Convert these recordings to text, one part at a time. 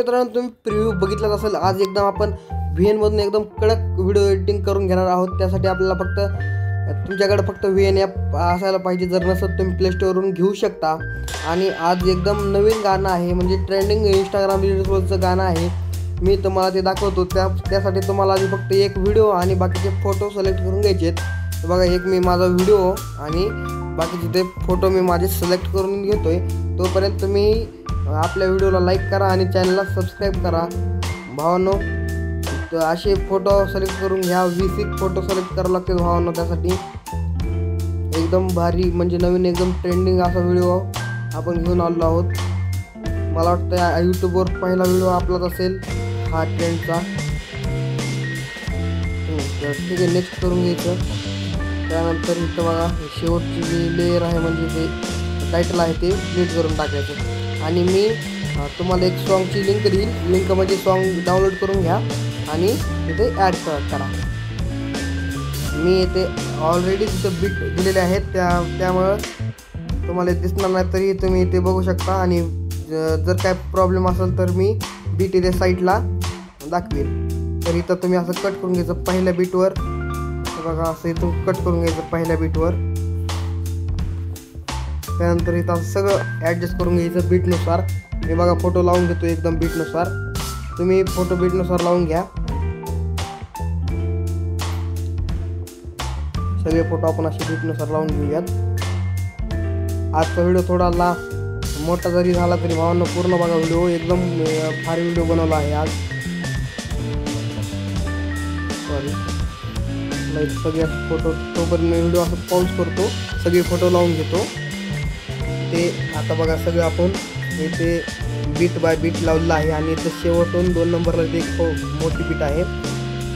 मित्रांनो, तुम्ही प्रिव्ह्यू बघितलाच असेल. आज एकदम आपण VN मधून एकदम कडक व्हिडिओ एडिटिंग करून घेणार आहोत. त्यासाठी आपल्याला तुमच्याकडे फक्त VN ॲप असायला पाहिजे. जर नसेल तुम्ही प्ले स्टोअरवरून घेऊ शकता. आणि आज एकदम नवीन गाणं आहे, म्हणजे ट्रेंडिंग इंस्टाग्राम रील्सवरचं गाणं आहे. मी तुम्हाला ते दाखवतो. त्यासाठी तुम्हाला आधी फक्त एक व्हिडिओ आणि बाकीचे फोटो सिलेक्ट करून घ्यायचे आहेत. बघा, एक मी माझा व्हिडिओ आणि बाकीचे ते फोटो मी माझे सिलेक्ट करून घेतोय. तोपर्यंत तुम्ही आपल्या व्हिडिओला लाईक करा आणि चॅनलला सबस्क्राईब करा भावांनो. तर असे फोटो सिलेक्ट करून घ्या. 20 फोटो सिलेक्ट करावे लागतील भावांनो. त्यासाठी एकदम भारी, म्हणजे नवीन एकदम ट्रेंडिंग असा व्हिडिओ आपण घेऊन आलो आहोत. मला वाटतं यूट्यूबवर पहिला व्हिडिओ आपलाच असेल हा ट्रेंडचा. तर ठीक आहे, नेक्स्ट करून घ्यायचं. त्यानंतर इथं बघा, शेवटची जी लेअर आहे, म्हणजे ते टायटल आहे, ते डिलीट करून टाकायचं. आणि मी तुम्हाला एक सॉन्गची लिंक देईल. लिंक म्हणजे सॉन्ग डाउनलोड करून घ्या आणि इथे ॲड करा. मी इथे ऑलरेडी तिथं बीट दिलेले आहेत, त्यामुळं तुम्हाला दिसणार नाही, तरी तुम्ही इथे बघू शकता. आणि जर काय प्रॉब्लेम असेल तर मी बीट इथे साईडला दाखवेल. तर इथं तुम्ही असं कट करून घ्यायचं पहिल्या बीटवर. बघा, असं इथून कट करून घ्यायचं पहिल्या बीटवर. त्यानंतर इथं असं सगळं ॲडजस्ट करून घ्यायचं बीटनुसार. मी बघा फोटो लावून घेतो एकदम बीटनुसार. तुम्ही फोटो बीटनुसार लावून घ्या. सगळे फोटो आपण असे बीटनुसार लावून घेऊयात. आजचा व्हिडिओ थोडा मोठा जरी झाला तरी भावांनो पूर्ण बघा व्हिडिओ. एकदम भारी व्हिडिओ बनवला आहे आज. सगळे फोटो तोपर्यंत मी व्हिडिओ असं पॉज करतो, सगळे फोटो लावून घेतो. ते आता बघा सगळं आपण इथे बीट बाय बीट लावलेलं आहे. आणि इथं शेवटून 2 नंबरला एक मोठी बीट आहे.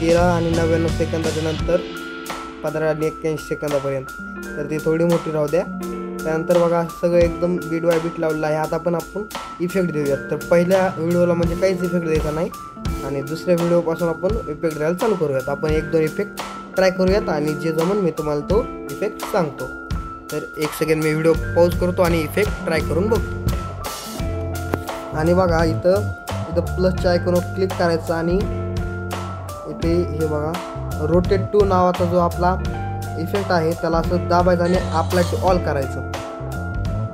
13 आणि 99 सेकंदाच्या नंतर 15 आणि 81 सेकंदापर्यंत. तर ती थोडी मोठी राहू द्या. त्यानंतर बघा सगळं एकदम बीट बाय बीट लावलेलं आहे. आता आपण इफेक्ट देऊयात. तर पहिल्या व्हिडिओला म्हणजे काहीच इफेक्ट द्यायचा नाही, आणि दुसऱ्या व्हिडिओपासून आपण इफेक्ट द्यायला चालू करूयात. आपण 1-2 इफेक्ट ट्राय करूयात आणि जे जमन मी तुम्हाला तो इफेक्ट सांगतो. तर 1 सेकंड मी व्हिडिओ पॉज करतो आणि इफेक्ट ट्राय करून बघतो. आणि बघा इथं प्लसच्या आयकॉनवर क्लिक करायचं आणि इथे हे बघा रोटेट टू नावाचा जो आपला इफेक्ट आहे त्याला असं दाबायचं आणि अप्लाय टू ऑल करायचं.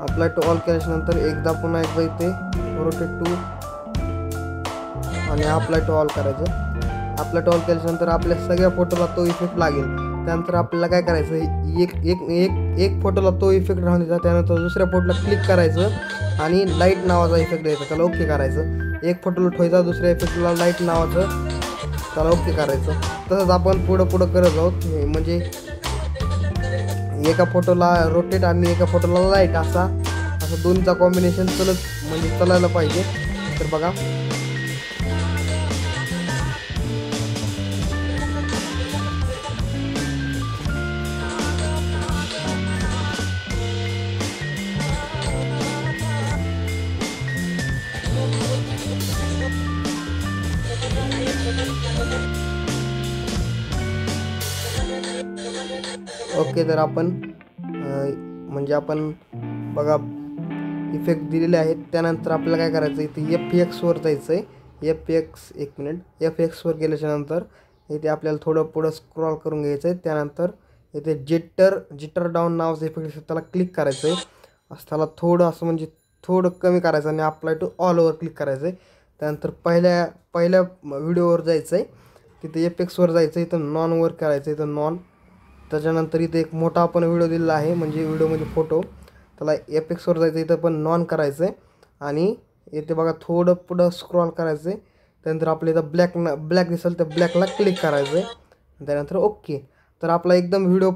अप्लाय टू ऑल केल्याच्यानंतर एकदा पुन्हा इथे रोटेट टू आणि अप्लाय टू ऑल करायचं. अप्लाय टू ऑल केल्याच्यानंतर आपल्या सगळ्या फोटोला तो इफेक्ट लागेल. त्यानंतर आपल्याला काय करायचं, एक फोटोला तो इफेक्ट राहून द्यायचा. त्यानंतर दुसऱ्या फोटोला क्लिक करायचं आणि लाईट नावाचा इफेक्ट द्यायचा, त्याला ओके करायचं. एक फोटोला ठेवायचा, दुसऱ्या इफेक्टला लाईट नावाचं, त्याला ओके करायचं. तसंच आपण पुढं करत आहोत. म्हणजे एका फोटोला रोटेट आणि एका फोटोला लाईट असं दोन्हीचा कॉम्बिनेशन म्हणजे चालायला पाहिजे. तर बघा ओके. तर आपण म्हणजे आपण बघा इफेक्ट दिलेले आहेत. त्यानंतर आपल्याला काय करायचं, इथे FXवर जायचं आहे. FX वर गेल्याच्यानंतर इथे आपल्याला थोडं पुढं स्क्रॉल करून घ्यायचं आहे. त्यानंतर इथे जिटर डाऊन नावाचं इफेक्ट त्याला क्लिक करायचं आहे. त्याला थोडं असं म्हणजे थोडं कमी करायचं आणि apply to all over click करायचं आहे. त्यानंतर पहिल्या व्हिडिओवर जायचं आहे. तिथे FXवर जायचं आहे. इथं नॉनवर करायचं, इथं नॉन. त्याच्यानंतर इथे एक मोठा आपण व्हिडिओ दिलेला आहे, म्हणजे व्हिडिओ म्हणजे फोटो, त्याला FXवर जायचं. इथं पण नॉन करायचं आहे. आणि इथे बघा थोडं पुढं स्क्रॉल करायचं आहे. त्यानंतर आपल्या इथं ब्लॅक दिसेल, तर ब्लॅकला क्लिक करायचं आहे. त्यानंतर ओके. तर आपला एकदम व्हिडिओ